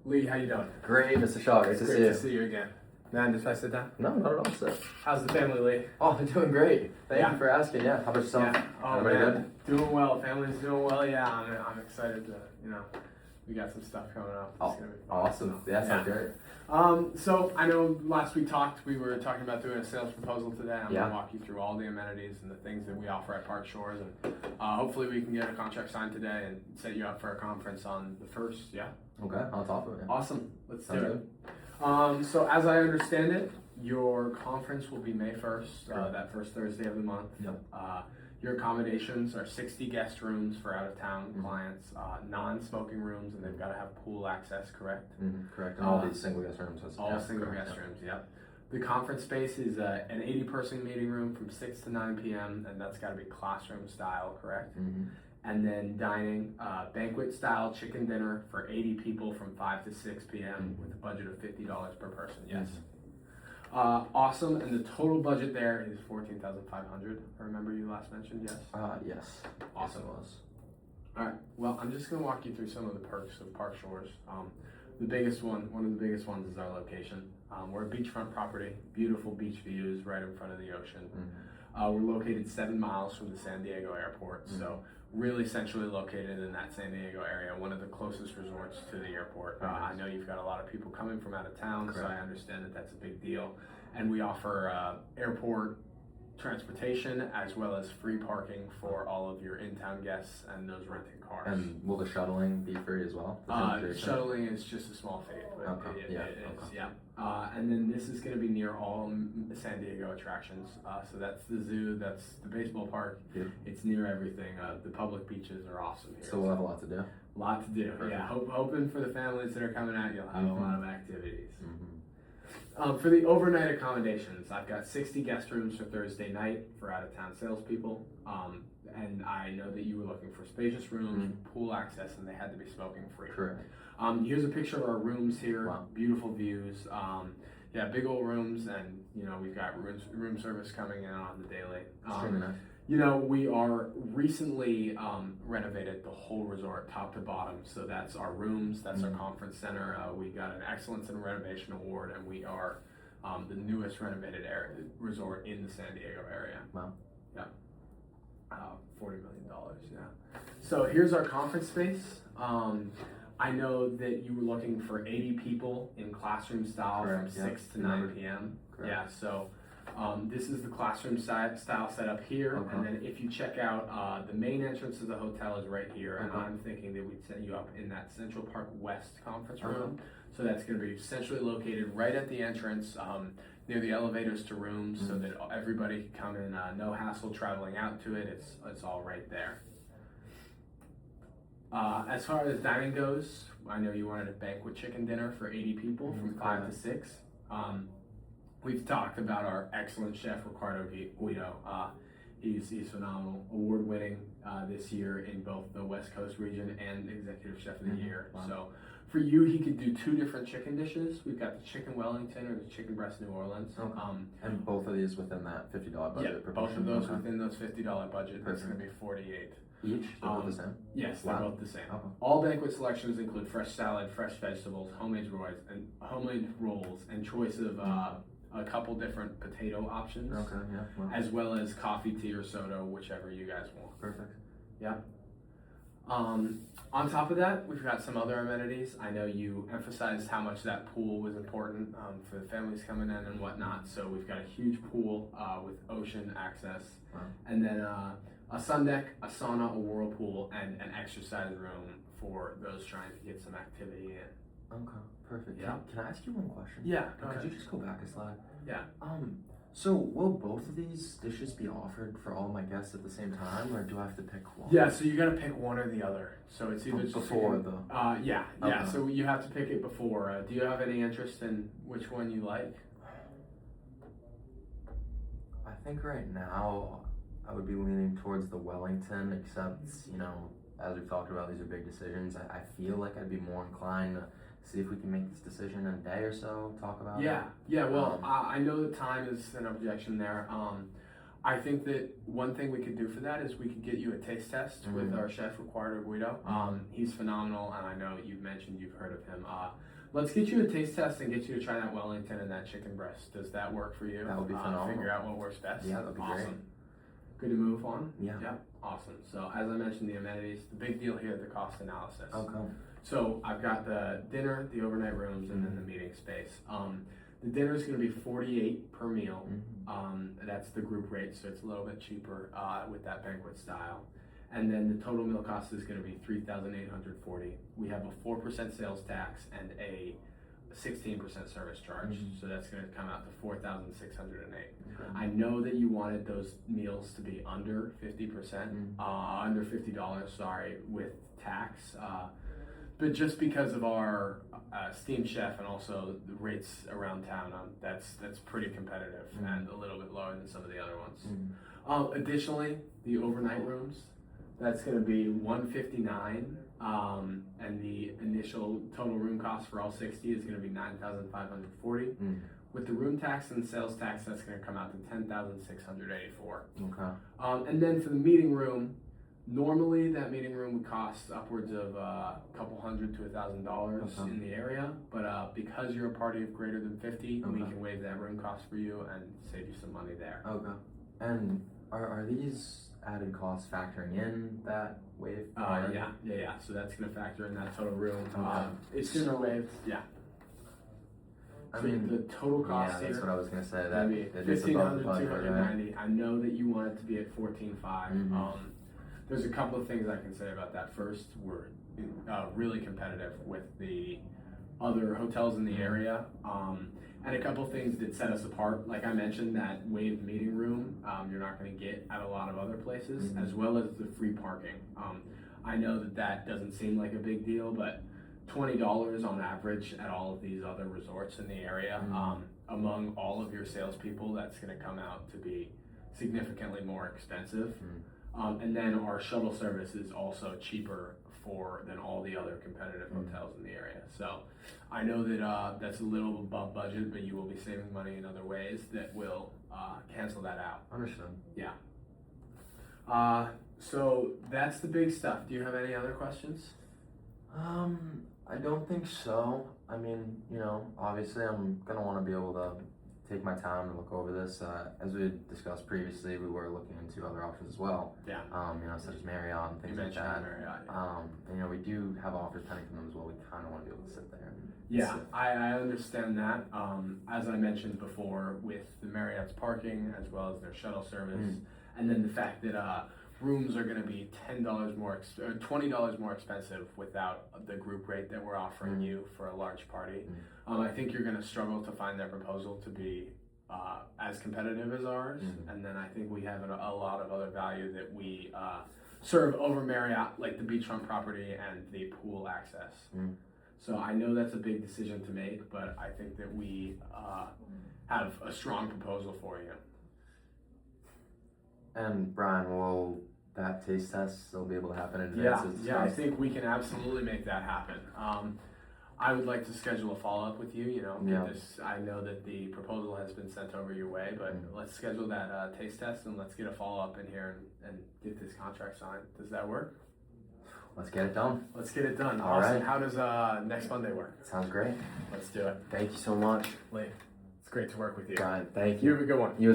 Lee, how you doing? Great, Mr. Shaw. Great to see Great you. to see you again. Man, did I sit down? No, not at all, sir. How's the family, Lee? Oh, they're doing great. Thank Yeah. you for asking. Yeah, how about yourself? Yeah. Oh, Everybody man. Doing well. Family's doing well. Yeah, I'm excited to, we got some stuff coming up. It's Oh, gonna be fun. awesome. Yeah, sounds great. So I know last we were talking about doing a sales proposal today. I'm Yeah. gonna walk you through all the amenities and the things that we offer at Park Shores, and hopefully we can get a contract signed today and set you up for a conference on the 1st. Yeah. Okay, on top of it. Yeah. Awesome. Let's Sounds do good. it. So as I understand it, your conference will be May 1st, Correct. that first Thursday of the month. Yep. Your accommodations are 60 guest rooms for out-of-town Mhm. clients, non-smoking rooms, and they've got to have pool access, correct? Correct. And all these single guest rooms. All yeah, single correct, guest yeah. rooms, yep. The conference space is an 80-person meeting room from 6 to 9 p.m., and that's got to be classroom style, correct? Mhm. And then dining, banquet style chicken dinner for 80 people from 5 to 6 p.m. with a budget of $50 per person, yes. Awesome, and the total budget there is $14,500. I remember you last mentioned, yes? Yes. Awesome. Yes, it was. All right. Well, I'm just going to walk you through some of the perks of Park Shores. The biggest one of the biggest ones is our location. We're a beachfront property, beautiful beach views right in front of the ocean. We're located 7 miles from the San Diego airport, so really centrally located in that San Diego area, one of the closest resorts to the airport. I know you've got a lot of people coming from out of town, so I understand that that's a big deal. And we offer airport transportation as well as free parking for all of your in-town guests and those renting cars. And will the shuttling be free as well? The transportation? Shuttling is just a small fee, but Okay, it yeah, is, okay. yeah. And then this is going to be near all San Diego attractions. So that's the zoo, that's the baseball park. Yeah. It's near everything. The public beaches are awesome here. So we'll have a lot to do. A lot to do. Perfect. Yeah, hoping for the families that are coming out, you'll have a lot of activities. Mhm. For the overnight accommodations, I've got 60 guest rooms for Thursday night for out-of-town salespeople. And I know that you were looking for spacious rooms, pool access, and they had to be smoking free. Correct. Here's a picture of our rooms here. Wow. Beautiful views. Yeah, big old rooms, and we've got room service coming in on the daily. Extremely nice. We are recently renovated the whole resort top to bottom. So that's our rooms, that's our conference center. We got an Excellence in Renovation Award, and we are the newest renovated resort in the San Diego area. Wow. Yeah. $40 million, yeah. So here's our conference space. I know that you were looking for 80 people in classroom style Correct, from yeah. 6 to 9 p.m. Correct. Yeah, so this is the classroom style setup here, Okay. and then if you check out, the main entrance of the hotel is right here, and Okay. I'm thinking that we'd set you up in that Central Park West conference Okay. room. So that's going to be centrally located right at the entrance, near the elevators to rooms, so that everybody can come in, no hassle traveling out to it. It's all right there. As far as dining goes, I know you wanted a banquet chicken dinner for 80 people from 5 to 6. We've talked about our excellent chef, Ricardo Guido. He's phenomenal, award-winning this year in both the West Coast region and Executive Chef of the Year. Wow. So for you, he could do 2 different chicken dishes. We've got the chicken Wellington or the chicken breast New Orleans. Okay. And both of these within that $50 budget Yeah, per both person? of those Okay. within those $50 budget. That's Perfect. going to be 48. Each? They're both the same? Yes, they're Wow. both the same. Okay. All banquet selections include fresh salad, fresh vegetables, homemade rolls, and choice of a couple different potato options, Okay, yeah. Well, as well as coffee, tea, or soda, whichever you guys want. perfect. Yeah. On top of that, we've got some other amenities. I know you emphasized how much that pool was important for the families coming in and whatnot. So we've got a huge pool with ocean access, Wow. and then a sun deck, a sauna, a whirlpool, and an exercise room for those trying to get some activity in. Okay, perfect. Yeah. Can I ask you one question? Yeah, go Could ahead. you just go back a slide? Yeah. So will both of these dishes be offered for all my guests at the same time, or do I have to pick one? Yeah, so you got to pick one or the other. So it's either Before just, the. yeah. Okay. So you have to pick it before. Do you have any interest in which one you like? I think right now I would be leaning towards the Wellington, except, as we've talked about, these are big decisions. I feel like I'd be more inclined to see if we can make this decision in a day or so, talk about it. Yeah. Well, I know that time is an objection there. I think that one thing we could do for that is we could get you a taste test with our chef Ricardo Guido. He's phenomenal, and I know you've mentioned you've heard of him. Let's get you a taste test and get you to try that Wellington and that chicken breast. Does that work for you? That would be phenomenal. Figure out what works best. Yeah, that'd be awesome. great. Good to move on? Yeah. Awesome. So as I mentioned, the amenities, the big deal here, the cost analysis. Okay. So I've got the dinner, the overnight rooms, and then the meeting space. The dinner is going to be $48 per meal. That's the group rate, so it's a little bit cheaper with that banquet style. And then the total meal cost is going to be $3,840. We have a 4% sales tax and a 16% service charge, so that's going to come out to $4,608. I know that you wanted those meals to be under 50%, under $50, sorry, with tax. But just because of our steam chef and also the rates around town, that's pretty competitive and a little bit lower than some of the other ones. Additionally, the overnight rooms, that's going to be $159, and the initial total room cost for all 60 is going to be $9,540. With the room tax and sales tax, that's going to come out to $10,684. Okay. And then for the meeting room, normally that meeting room would cost upwards of a couple $100 to $1,000 in the area, but because you're a party of greater than 50, we can waive that room cost for you and save you some money there. Okay. And are these added costs factoring in that waive? Yeah. So that's going to factor in that total room. It's sooner waived. Yeah. I mean, the total cost that's here, what I was gonna say. That That is above the budget, right? $1,500, I know that you want it to be at $14,500. There's a couple of things I can say about that. First, we're really competitive with the other hotels in the area, and a couple of things that set us apart. Like I mentioned, that waived meeting room you're not going to get at a lot of other places, as well as the free parking. I know that doesn't seem like a big deal, but $20 on average at all of these other resorts in the area. Among all of your salespeople, that's going to come out to be significantly more expensive. And then our shuttle service is also cheaper than all the other competitive hotels in the area. So I know that that's a little above budget, but you will be saving money in other ways that will cancel that out. Understood. Yeah. So that's the big stuff. Do you have any other questions? I don't think so. I mean, obviously I'm gonna want to be able to take my time and look over this. As we had discussed previously, we were looking into other options as well. Yeah. Such as Marriott and things like that. Marriott, and we do have offers pending from them as well. We kind of want to be able to sit there. I understand that. As I mentioned before, with the Marriott's parking as well as their shuttle service, and then the fact that rooms are going to be $20 more expensive without the group rate that we're offering you for a large party. I think you're going to struggle to find their proposal to be as competitive as ours, and then I think we have a lot of other value that we serve over Marriott, like the beachfront property and the pool access. So I know that's a big decision to make, but I think that we have a strong proposal for you. And Brian, will that taste test still be able to happen in advance? Yeah, I think we can absolutely make that happen. I would like to schedule a follow-up with you, I know that the proposal has been sent over your way, but let's schedule that taste test and let's get a follow-up in here and get this contract signed. Does that work? Let's get it done. Let's get it done. All awesome. right. How does next Monday work? Sounds great. Let's do it. Thank you so much. Lee, it's great to work with you. Brian, thank You you. have a good one. You as well.